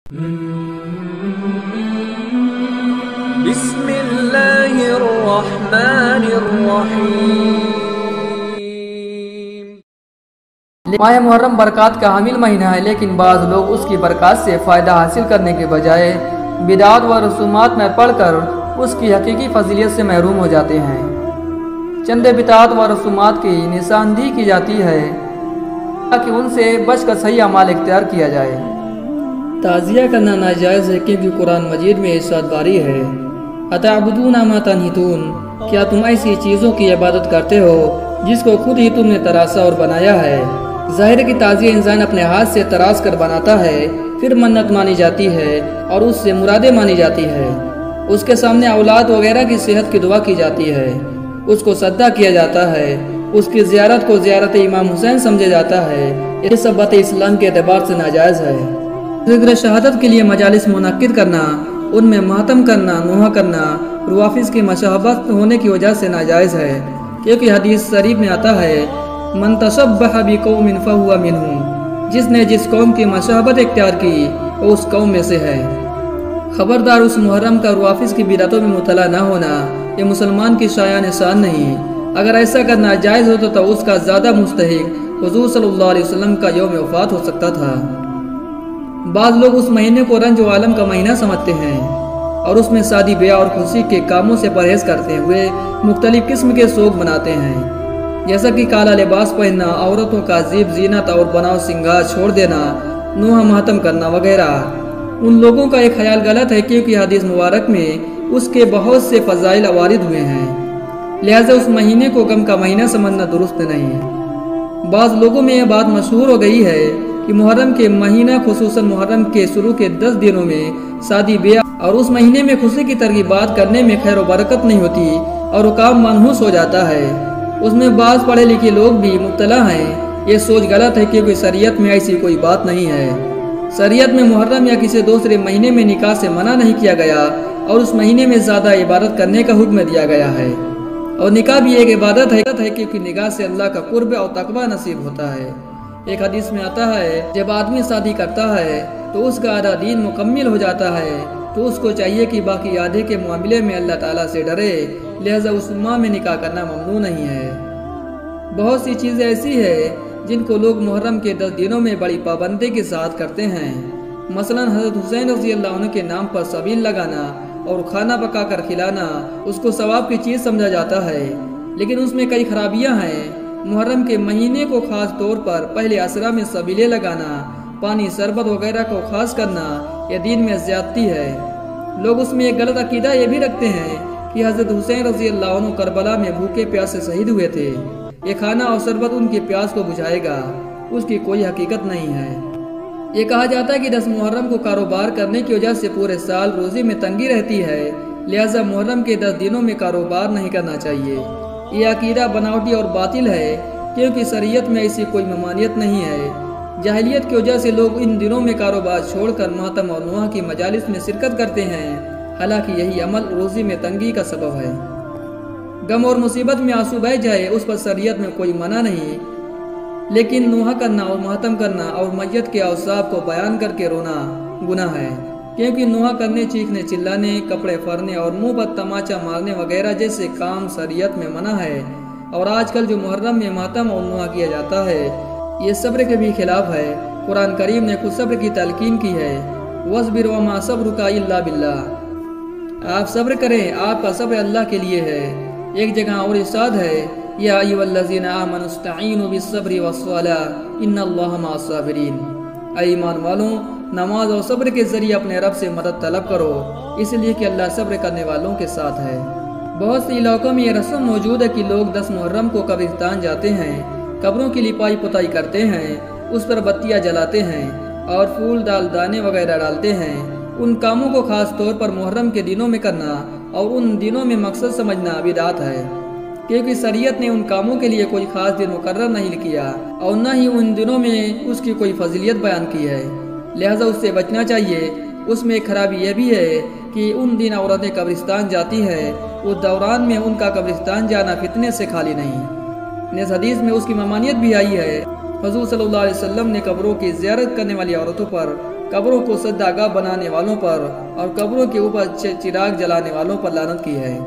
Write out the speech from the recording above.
بسم اللہ الرحمن الرحیم۔ ماہ محرم برکات کا حامل مہینہ ہے، لیکن بعض لوگ اس کی برکات سے فائدہ حاصل کرنے کے بجائے بدعات و رسومات میں پڑھ کر اس کی حقیقی فضیلت سے محروم ہو جاتے ہیں۔ چند بدعات و رسومات کی نشاندہی کی جاتی ہے تاکہ ان سے بچ کر صحیح اعمال اختیار کیا جائے۔ تعزیہ کرنا ناجائز ہے، کیونکہ قرآن مجید میں ارشاد باری ہے، اتعبدون ما تنحتون، کیا تم ایسی چیزوں کی عبادت کرتے ہو جس کو خود ہی تم نے تراشا اور بنایا ہے۔ ظاہر ہے کہ تعزیہ انسان اپنے ہاتھ سے تراش کر بناتا ہے، پھر منت مانی جاتی ہے اور اس سے مرادیں مانی جاتی ہے۔ اس کے سامنے اولاد وغیرہ کی صحت کی دعا کی جاتی ہے، اس کو صدقہ کیا جاتا ہے، اس کی زیارت کو زیارت امام حسین سمجھا جاتا ہے۔ یہ سب باتیں اسلام کے اعتبار سے ناجائز ہے۔ ذکر شہادت کے لیے مجالس منعقد کرنا، ان میں ماتم کرنا، نوحہ کرنا روافض کی مشابہت ہونے کی وجہ سے ناجائز ہے، کیونکہ حدیث شریف میں آتا ہے، من تشبہ بقوم فہو منہم، جس نے جس قوم کی مشابہت اختیار کی وہ اس قوم میں سے ہے۔ خبردار، اس محرم کا روافض کی بدعتوں میں مبتلا نہ ہونا یہ مسلمان کی شایان شان نہیں۔ اگر ایسا کرنا جائز ہوتا تو اس کا زیادہ مستحق حضور صلی اللہ علیہ وسلم کا یوم وفات ہو سکتا تھا۔ بعض لوگ اس مہینے کو رنج و عالم کا مہینہ سمجھتے ہیں اور اس میں شادی بیاہ اور خوشی کے کاموں سے پرہیز کرتے ہوئے مختلف قسم کے شوق مناتے ہیں، جیسا کہ کالا لباس پہننا، عورتوں کا زیب زینت اور بناؤ سنگار چھوڑ دینا، نوحہ ماتم کرنا وغیرہ۔ ان لوگوں کا ایک خیال غلط ہے، کیونکہ حدیث مبارک میں اس کے بہت سے فضائل وارد ہوئے ہیں، لہذا اس مہینے کو غم کا مہینہ سمجھنا درست نہیں۔ بعض لوگوں میں یہ بات مشہور ہو گئی ہے کہ محرم کے مہینہ، خصوصاً محرم کے شروع کے 10 دنوں میں شادی بیاہ اور اس مہینے میں خوشی کی ترغیبات کرنے میں خیر و برکت نہیں ہوتی اور وہ کام منحوس ہو جاتا ہے۔ اس میں بعض پڑھے لکھے لوگ بھی مبتلا ہیں۔ یہ سوچ غلط ہے، کیونکہ شریعت میں ایسی کوئی بات نہیں ہے۔ شریعت میں محرم یا کسی دوسرے مہینے میں نکاح سے منع نہیں کیا گیا اور اس مہینے میں زیادہ عبادت کرنے کا حکم دیا گیا ہے، اور نکاح بھی ایک عبادت ہے، کیونکہ نکاح سے اللہ کا قرب اور تقوی نصیب ہوتا ہے۔ ایک حدیث میں آتا ہے، جب آدمی شادی کرتا ہے تو اس کا آدھا دین مکمل ہو جاتا ہے، تو اس کو چاہیے کہ باقی آدھے کے معاملے میں اللہ تعالیٰ سے ڈرے، لہذا اس ماہ میں نکاح کرنا ممنوع نہیں ہے۔ بہت سی چیزیں ایسی ہیں جن کو لوگ محرم کے 10 دنوں میں بڑی پابندی کے ساتھ کرتے ہیں، مثلا حضرت حسین رضی اللہ عنہ کے نام پر شبیل لگانا اور کھانا پکا کر کھلانا اس کو ثواب کی چیز سمجھا جاتا ہے، لیکن اس میں کئی خرابیاں ہیں۔ محرم کے مہینے کو خاص طور پر پہلے عشرہ میں شبیلیں لگانا، پانی شربت وغیرہ کو خاص کرنا یہ دین میں زیادتی ہے۔ لوگ اس میں ایک غلط عقیدہ یہ بھی رکھتے ہیں کہ حضرت حسین رضی اللہ عنہ کربلا میں بھوکے پیاسے شہید ہوئے تھے، یہ کھانا اور شربت ان کی پیاس کو بجھائے گا، اس کی کوئی حقیقت نہیں ہے۔ یہ کہا جاتا ہے کہ 10 محرم کو کاروبار کرنے کی وجہ سے پورے سال روزی میں تنگی رہتی ہے، لہذا محرم کے 10 دنوں میں کاروبار نہیں کرنا چاہیے۔ یہ عقیدہ بناوٹی اور باطل ہے، کیونکہ شریعت میں ایسی کوئی ممانعت نہیں ہے۔ جاہلیت کی وجہ سے لوگ ان دنوں میں کاروبار چھوڑ کر ماتم اور نوحہ کی مجالس میں شرکت کرتے ہیں، حالانکہ یہی عمل روزی میں تنگی کا سبب ہے۔ غم اور مصیبت میں آنسو بہہ جائے اس پر شریعت میں کوئی منع نہیں، لیکن نوحہ کرنا اور ماتم کرنا اور میت کے اوصاف کو بیان کر کے رونا گناہ ہے، کیونکہ نوحہ کرنے، چیخنے چلانے، کپڑے پھاڑنے اور منہ پر تماچا مارنے وغیرہ جیسے کام شریعت میں منع ہے، اور آج کل جو محرم میں ماتم اور نوحہ کیا جاتا ہے یہ صبر کے بھی خلاف ہے۔ قرآن کریم نے خود صبر کی تلقین کی ہے، وَاصْبِرْ وَمَا صَبْرُكَ إِلَّا بِاللَّهِ، آپ صبر کریں، آپ کا صبر اللہ کے لیے ہے۔ ایک جگہ اور ارشاد ہے، یا ایھا الذین آمنوا استعینوا بالصبر والصلاۃ ان اللہ مع الصابرین، اے ایمان والوں نماز اور صبر کے ذریعے اپنے رب سے مدد طلب کرو، اس لیے کہ اللہ صبر کرنے والوں کے ساتھ ہے۔ بہت سے علاقوں میں یہ رسم موجود ہے کہ لوگ 10 محرم کو قبرستان جاتے ہیں، قبروں کی لپائی پتائی کرتے ہیں، اس پر بتیاں جلاتے ہیں اور پھول دال دانے وغیرہ ڈالتے ہیں۔ ان کاموں کو خاص طور پر محرم کے دنوں میں کرنا اور ان دنوں میں مقصد سمجھنا بدعت ہے، کیونکہ شریعت نے ان کاموں کے لیے کوئی خاص دن مقرر نہیں کیا اور نہ ہی ان دنوں میں اس کی کوئی فضیلت بیان کی ہے، لہذا اس سے بچنا چاہیے۔ اس میں ایک خرابی یہ بھی ہے کہ ان دن عورتیں قبرستان جاتی ہیں، اس دوران میں ان کا قبرستان جانا فتنے سے خالی نہیں۔ نیز حدیث میں اس کی ممانعت بھی آئی ہے، حضور صلی اللہ علیہ وسلم نے قبروں کی زیارت کرنے والی عورتوں پر قبروں کو سجدہ گاہ بنانے والوں پر اور قبروں کے اوپر چراغ جلانے والوں پر لعنت کی ہے۔